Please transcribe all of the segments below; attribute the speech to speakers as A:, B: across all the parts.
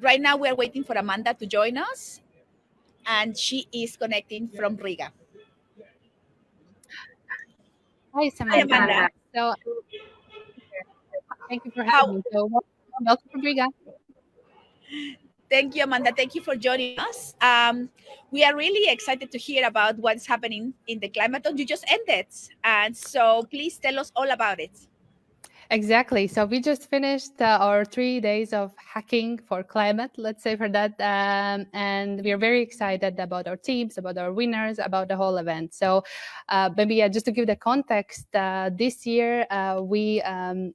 A: Right now, we are waiting for Amanda to join us, and she is connecting from Riga.
B: Hi,
A: Hi,
B: Samantha.
A: Amanda.
B: So thank you for
A: How?
B: having me. So welcome to Riga.
A: Thank you, Amanda. Thank you for joining us. We are really excited to hear about what's happening in the Climathon you just ended, and so please tell us all about it.
B: Exactly. So we just finished our 3 days of hacking for climate, let's say for that. And we are very excited about our teams, about our winners, about the whole event. So maybe just to give the context, this year we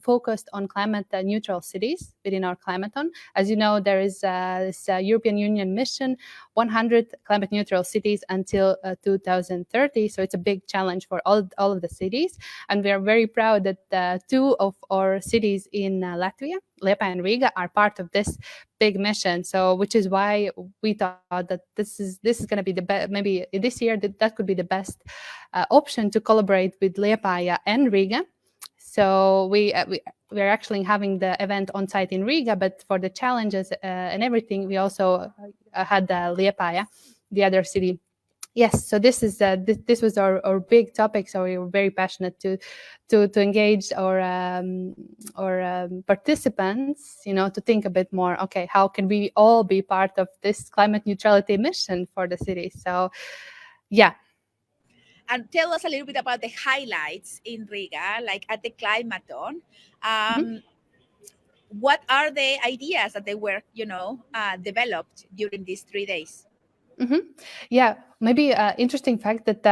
B: focused on climate neutral cities within our Climathon. As you know, there is this European Union mission, 100 climate neutral cities until 2030. So it's a big challenge for all of the cities. And we are very proud that two of our cities in Latvia, Liepa and Riga, are part of this big mission. So, which is why we thought that this is going to be the best. Maybe this year that could be the best option to collaborate with Liepa and Riga. So we are actually having the event on site in Riga, but for the challenges and everything, we also had Liepa, the other city. Yes, so this was our big topic. So we were very passionate to engage our participants, to think a bit more. Okay, how can we all be part of this climate neutrality mission for the city? So, yeah.
A: And tell us a little bit about the highlights in Riga, like at the Climathon. Um, what are the ideas that they were, developed during these 3 days?
B: Mm-hmm. Yeah, maybe interesting fact that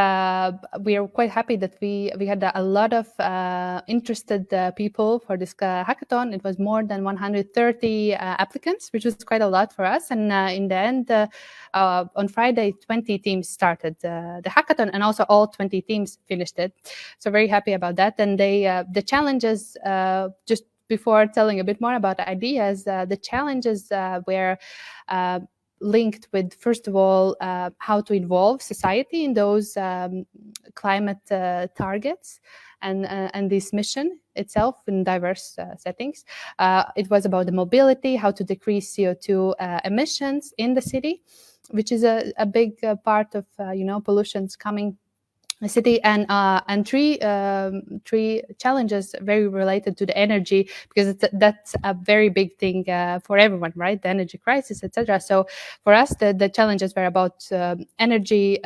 B: we are quite happy that we had a lot of interested people for this hackathon. It was more than 130 applicants, which was quite a lot for us. And in the end, on Friday, 20 teams started the hackathon, and also all 20 teams finished it. So very happy about that. And the challenges, just before telling a bit more about the ideas, the challenges were linked with, first of all, how to involve society in those climate targets and this mission itself in diverse settings. It was about the mobility, how to decrease CO2 emissions in the city, which is a big part of pollutions coming the city, and three challenges very related to the energy, because that's a very big thing for everyone, right? The energy crisis, etc. So for us, the challenges were about energy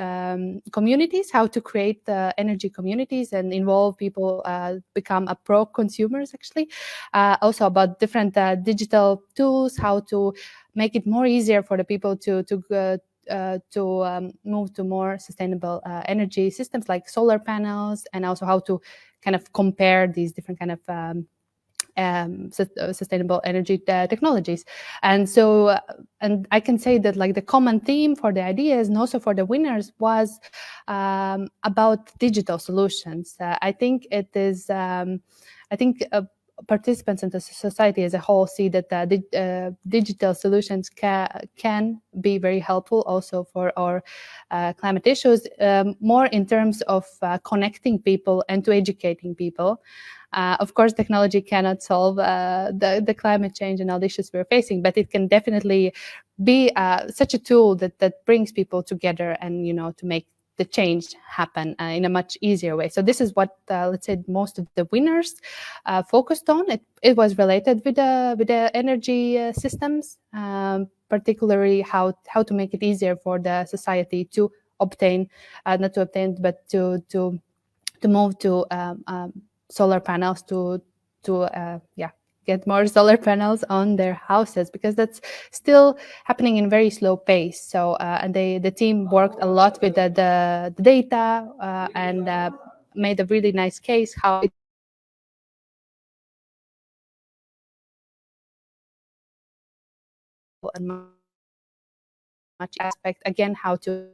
B: communities, how to create energy communities and involve people, become a pro consumers actually. Also about different digital tools, how to make it more easier for the people to move to more sustainable energy systems like solar panels, and also how to kind of compare these different kind of sustainable energy technologies. And so and I can say that like the common theme for the ideas and also for the winners was about digital solutions. I think it is I think participants in the society as a whole see that digital solutions can be very helpful also for our climate issues, more in terms of connecting people and to educating people. Of course, technology cannot solve the climate change and all the issues we're facing, but it can definitely be such a tool that brings people together and to make the change happen in a much easier way. So this is what let's say most of the winners focused on. It was related with the energy systems, particularly how to make it easier for the society to obtain, not to obtain, but to move to solar panels, to get more solar panels on their houses, because that's still happening in very slow pace. So and the team worked a lot with the data and made a really nice case how it and much aspect again how to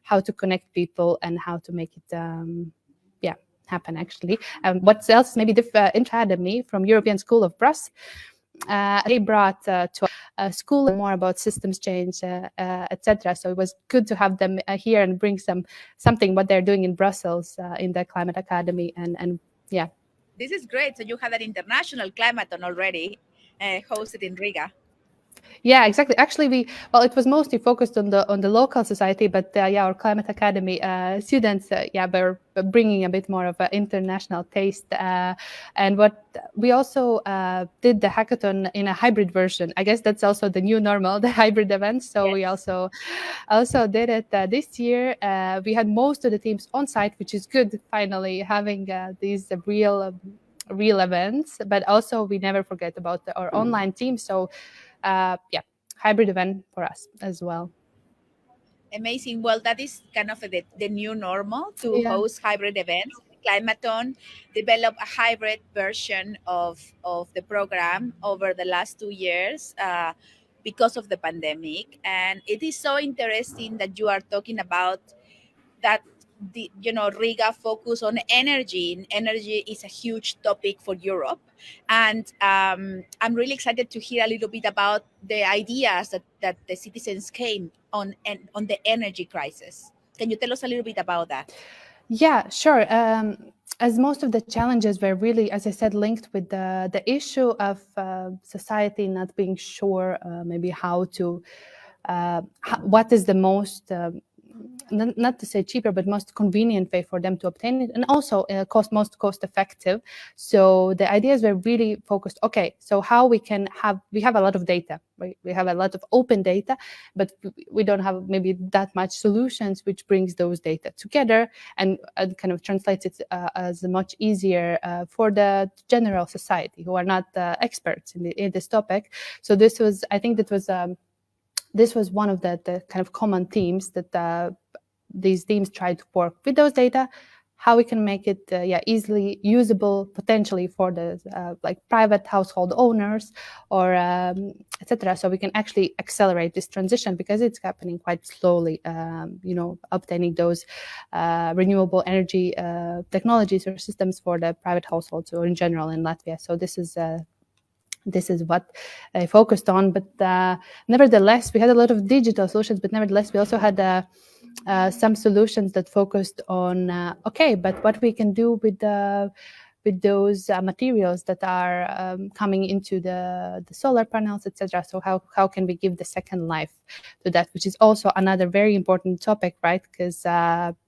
B: how to connect people and how to make it happen actually. What else maybe academy from European School of Brussels. They brought to a school more about systems change, etc. So it was good to have them here and bring something what they're doing in Brussels in the Climate Academy, and yeah.
A: This is great. So you had an international Climathon already hosted in Riga.
B: Yeah, exactly. Actually, it was mostly focused on the local society, but yeah, our Climate Academy students, yeah, were bringing a bit more of an international taste. And what we also did the hackathon in a hybrid version. I guess that's also the new normal, the hybrid events. So we
A: Yes.
B: also did it this year. We had most of the teams on site, which is good. Finally, having these real events, but also we never forget about our online team. So yeah, hybrid event for us as well.
A: Amazing. Well, that is kind of the new normal to
B: Yeah.
A: host hybrid events. Climathon developed a hybrid version of the program over the last 2 years because of the pandemic. And it is so interesting that you are talking about that Riga focus on energy, and energy is a huge topic for Europe. And I'm really excited to hear a little bit about the ideas that the citizens came on the energy crisis. Can you tell us a little bit about that?
B: Yeah, sure. As most of the challenges were really, as I said, linked with the issue of society not being sure, maybe what is the most not to say cheaper, but most convenient way for them to obtain it, and also most cost effective. So the ideas were really focused. Okay, so how we have a lot of data, right? We have a lot of open data, but we don't have maybe that much solutions which brings those data together and kind of translates it as much easier for the general society who are not experts in this topic. So I think this was one of the kind of common themes that these teams try to work with those data, how we can make it easily usable potentially for the like private household owners or etc. So we can actually accelerate this transition because it's happening quite slowly. Obtaining those renewable energy technologies or systems for the private households or in general in Latvia. So this is what I focused on. But nevertheless, we had a lot of digital solutions, but nevertheless, we also had some solutions that focused on, okay, but what we can do with those materials that are coming into the solar panels, etc. So how can we give the second life to that, which is also another very important topic, right? Because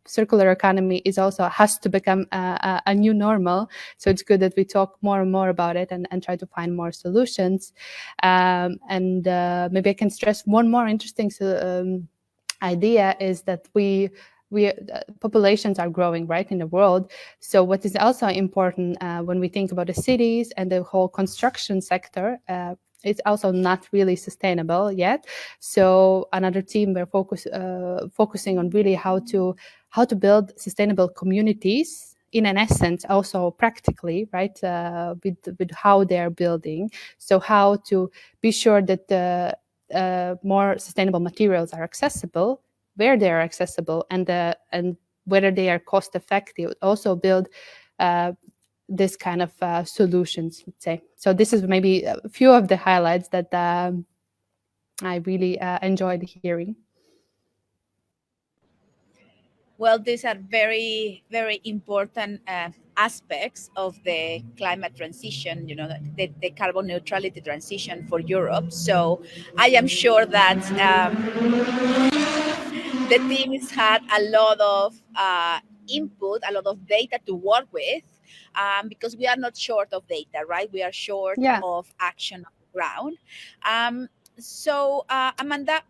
B: circular economy has to become a new normal. So it's good that we talk more and more about it and try to find more solutions. And maybe I can stress one more interesting idea is that we populations are growing right in the world. So what is also important when we think about the cities and the whole construction sector, it's also not really sustainable yet. So another team we're focusing on really how to build sustainable communities in an essence, also practically, right, with how they're building. So how to be sure that the more sustainable materials are accessible, where they are accessible, and whether they are cost effective. Also build this kind of solutions, let's say. So this is maybe a few of the highlights that I really enjoyed hearing.
A: Well, these are very, very important aspects of the climate transition, the carbon neutrality transition for Europe. So I am sure that the teams had a lot of input, a lot of data to work with, because we are not short of data, right? We are short
B: Yeah.
A: of action on the ground. So, Amanda,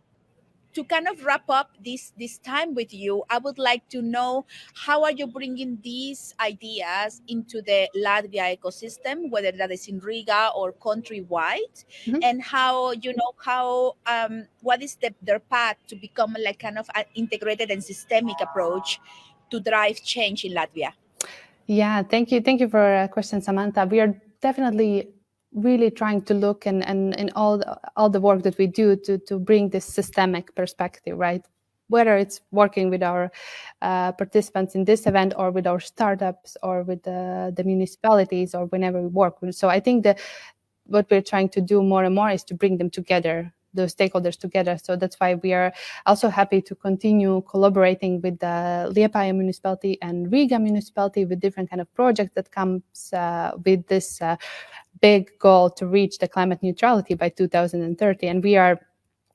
A: to kind of wrap up this time with you, I would like to know, how are you bringing these ideas into the Latvia ecosystem, whether that is in Riga or countrywide,
B: Mhm.
A: and how what is their path to become like kind of an integrated and systemic approach to drive change in Latvia?
B: Yeah, thank you for a question, Samantha. We are definitely really trying to look and in all the work that we do to bring this systemic perspective, right? whether it's working with our participants in this event or with our startups or with the municipalities or whenever we work. So I think that what we're trying to do more and more is to bring them together, those stakeholders together. So that's why we are also happy to continue collaborating with the Liepāja municipality and Riga municipality with different kind of projects that comes with this big goal to reach the climate neutrality by 2030. And we are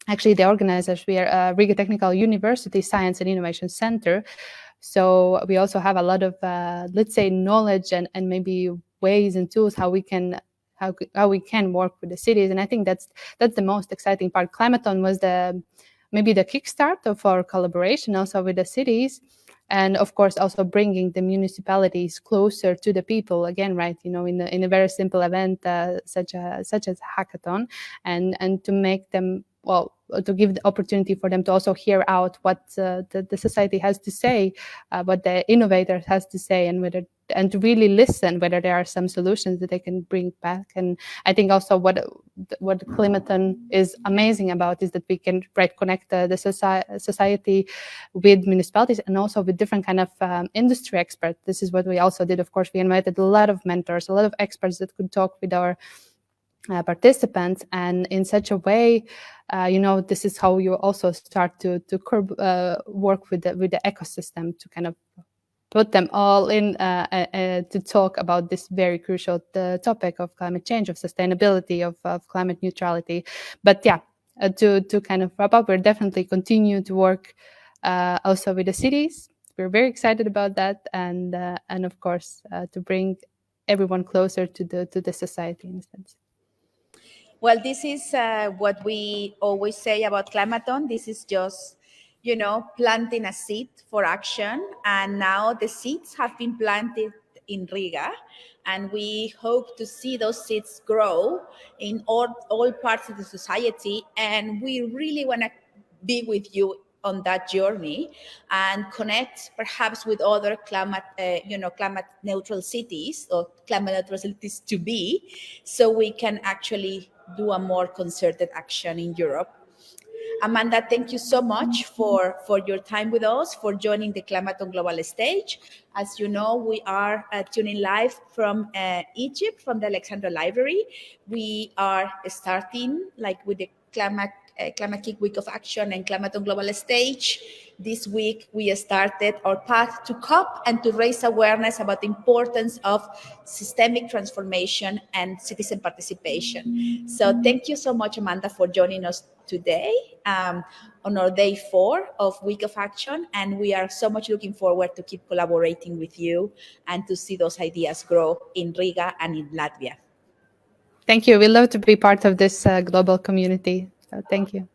B: actually the organizers. We are Riga Technical University Science and Innovation Center. So we also have a lot of, let's say, knowledge and maybe ways and tools how we can work with the cities. And I think that's the most exciting part. Climathon was maybe the kickstart of our collaboration also with the cities, and of course also bringing the municipalities closer to the people again, right? In a very simple event such as hackathon, and to make them, well, to give the opportunity for them to also hear out what the society has to say, what the innovators has to say, and to really listen whether there are some solutions that they can bring back. And I think also what Climathon is amazing about is that we can connect the society with municipalities and also with different kind of industry experts. This is what we also did. Of course, we invited a lot of mentors, a lot of experts that could talk with our participants, and in such a way, this is how you also start to work with the ecosystem to kind of put them all in to talk about this very crucial topic of climate change, of sustainability, of climate neutrality. But yeah, to kind of wrap up, we're definitely continue to work also with the cities. We're very excited about that, and of course to bring everyone closer to the society in a sense.
A: Well, this is what we always say about Climathon. This is just, planting a seed for action. And now the seeds have been planted in Riga. And we hope to see those seeds grow in all parts of the society. And we really want to be with you on that journey and connect perhaps with other climate neutral cities or climate neutral cities to be, so we can actually do a more concerted action in Europe. Amanda, thank you so much for your time with us, for joining the Climathon Global Stage. As you know, we are tuning live from Egypt, from the Alexandria Library. We are starting with the Climate-KIC Week of Action and Climathon Global Stage. This week, we started our path to COP and to raise awareness about the importance of systemic transformation and citizen participation. So thank you so much, Amanda, for joining us today on our day 4 of Week of Action. And we are so much looking forward to keep collaborating with you and to see those ideas grow in Riga and in Latvia.
B: Thank you. We love to be part of this global community. So thank you.